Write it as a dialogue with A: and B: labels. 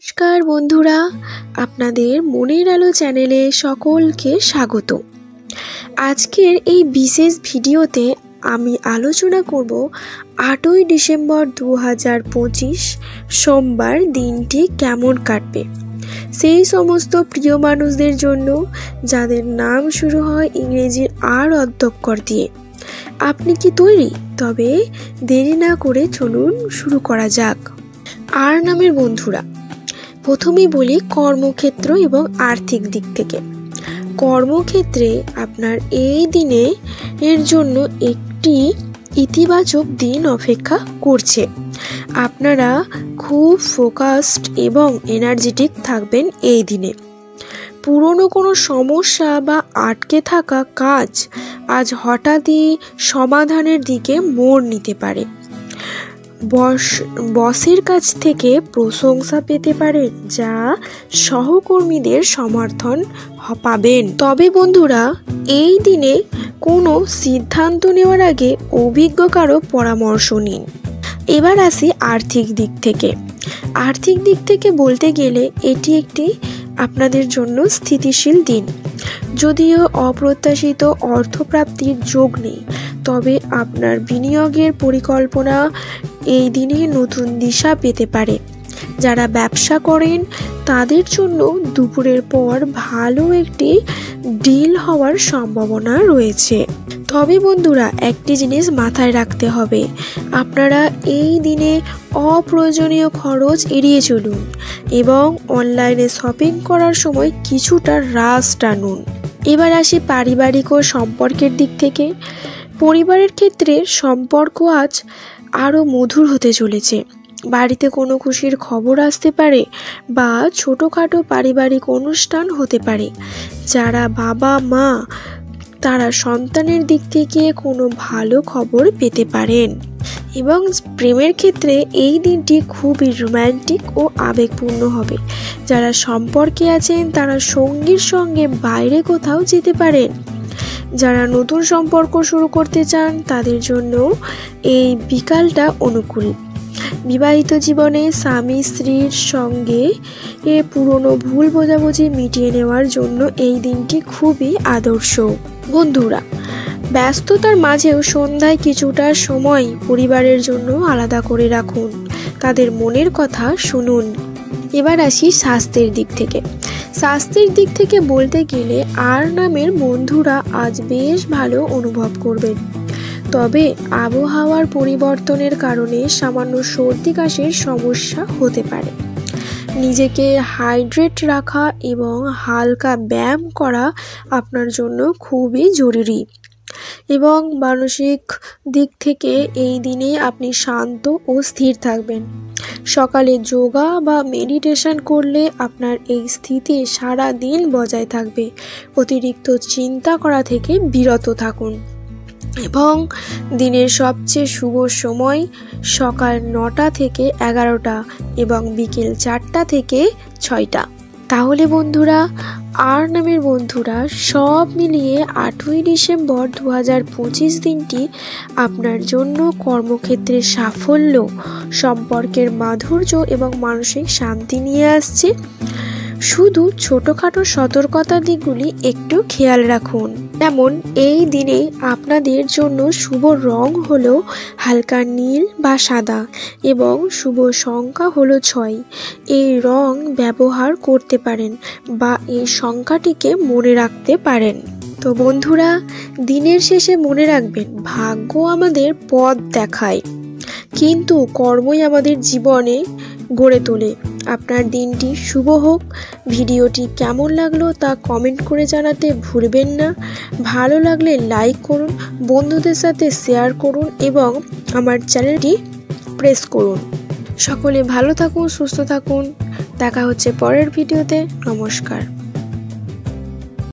A: নমস্কার বন্ধুরা, আপনাদের মনের আলো চ্যানেলে সকলকে স্বাগত। আজকের এই বিশেষ ভিডিওতে আমি আলোচনা করব 8ই ডিসেম্বর 2025 সোমবার দিনটি কেমন কাটবে সেই সমস্ত প্রিয় মানুষদের জন্য যাদের নাম শুরু হয় ইংরেজির আর অধ্যক্ষর দিয়ে। আপনি কি তৈরি? তবে দেরি না করে চলুন শুরু করা যাক। আর নামের বন্ধুরা, প্রথমেই বলি কর্মক্ষেত্র এবং আর্থিক দিক থেকে। কর্মক্ষেত্রে আপনার এই দিনে এর জন্য একটি ইতিবাচক দিন অপেক্ষা করছে। আপনারা খুব ফোকাসড এবং এনার্জেটিক থাকবেন এই দিনে। পুরনো কোনো সমস্যা বা আটকে থাকা কাজ আজ হঠাৎই সমাধানের দিকে মোড় নিতে পারে। বসের কাছ থেকে প্রশংসা পেতে পারেন, যা সহকর্মীদের সমর্থন পাবেন। তবে বন্ধুরা, এই দিনে কোনো সিদ্ধান্ত নেওয়ার আগে অভিজ্ঞ কারো পরামর্শ নিন। এবার আসি আর্থিক দিক থেকে। আর্থিক দিক থেকে বলতে গেলে এটি একটি আপনাদের জন্য স্থিতিশীল দিন। যদিও অপ্রত্যাশিত অর্থপ্রাপ্তির যোগ নেই, তবে আপনার বিনিয়োগের পরিকল্পনা এই দিনে নতুন দিশা পেতে পারে। যারা ব্যবসা করেন তাদের জন্য দুপুরের পর ভালো একটি ডিল হওয়ার সম্ভাবনা রয়েছে। তবে বন্ধুরা, একটি জিনিস মাথায় রাখতে হবে, আপনারা এই দিনে অপ্রয়োজনীয় খরচ এড়িয়ে চলুন এবং অনলাইনে শপিং করার সময় কিছুটা রাশ টানুন। এবার আসি পারিবারিক ও সম্পর্কের দিক থেকে। পরিবারের ক্ষেত্রে সম্পর্ক আজ আরও মধুর হতে চলেছে। বাড়িতে কোনো খুশির খবর আসতে পারে বা ছোটোখাটো পারিবারিক অনুষ্ঠান হতে পারে। যারা বাবা মা তারা সন্তানের দিক থেকে কোনো ভালো খবর পেতে পারেন। এবং প্রেমের ক্ষেত্রে এই দিনটি খুবই রোম্যান্টিক ও আবেগপূর্ণ হবে। যারা সম্পর্কে আছেন তারা সঙ্গীর সঙ্গে বাইরে কোথাও যেতে পারেন। যারা নতুন সম্পর্ক শুরু করতে চান তাদের জন্য এই বিকালটা অনুকূল। বিবাহিত জীবনে স্বামী স্ত্রীর সঙ্গে পুরনো ভুল বোঝাবুঝি মিটিয়ে নেওয়ার জন্য এই দিনটি খুবই আদর্শ। বন্ধুরা, ব্যস্ততার মাঝেও সন্ধ্যায় কিছুটা সময় পরিবারের জন্য আলাদা করে রাখুন। তাদের মনের কথা শুনুন। এবার আসি স্বাস্থ্যের দিক থেকে। স্বাস্থ্যের দিক থেকে বলতে গেলে আর নামের বন্ধুরা আজ বেশ ভালো অনুভব করবেন। তবে আবহাওয়ার পরিবর্তনের কারণে সামান্য সর্দি কাশির সমস্যা হতে পারে। নিজেকে হাইড্রেট রাখা এবং হালকা ব্যায়াম করা আপনার জন্য খুবই জরুরি। এবং মানসিক দিক থেকে এই দিনে আপনি শান্ত ও স্থির থাকবেন। সকালে যোগা বা মেডিটেশন করলে আপনার এই স্থিতি সারা দিন বজায় থাকবে। অতিরিক্ত চিন্তা করা থেকে বিরত থাকুন। এবং দিনের সবচেয়ে শুভ সময় সকাল 9টা থেকে 11টা এবং বিকেল 4টা থেকে 6টা। তাহলে বন্ধুরা, আর নামের বন্ধুরা, সব মিলিয়ে 8ই ডিসেম্বর 2025 দিনটি আপনার জন্য কর্মক্ষেত্রে সাফল্য, সম্পর্কের মাধুর্য এবং মানসিক শান্তি নিয়ে আসছে। শুধু ছোটোখাটো সতর্কতার দিকগুলি একটু খেয়াল রাখুন। যেমন এই দিনে আপনাদের জন্য শুভ রং হলো হালকা নীল বা সাদা এবং শুভ সংখ্যা হলো 6। এই রং ব্যবহার করতে পারেন বা এই সংখ্যাটিকে মনে রাখতে পারেন। তো বন্ধুরা, দিনের শেষে মনে রাখবেন, ভাগ্য আমাদের পথ দেখায়, কিন্তু কর্মই আমাদের জীবনে গড়ে তোলে। আপনার দিনটি শুভ হোক। ভিডিওটি কেমন লাগলো তা কমেন্ট করে জানাতে ভুলবেন না। ভালো লাগলে লাইক করুন, বন্ধুদের সাথে শেয়ার করুন এবং আমার চ্যানেলটি প্রেস করুন। সকলে ভালো থাকুন, সুস্থ থাকুন। দেখা হচ্ছে পরের ভিডিওতে। নমস্কার।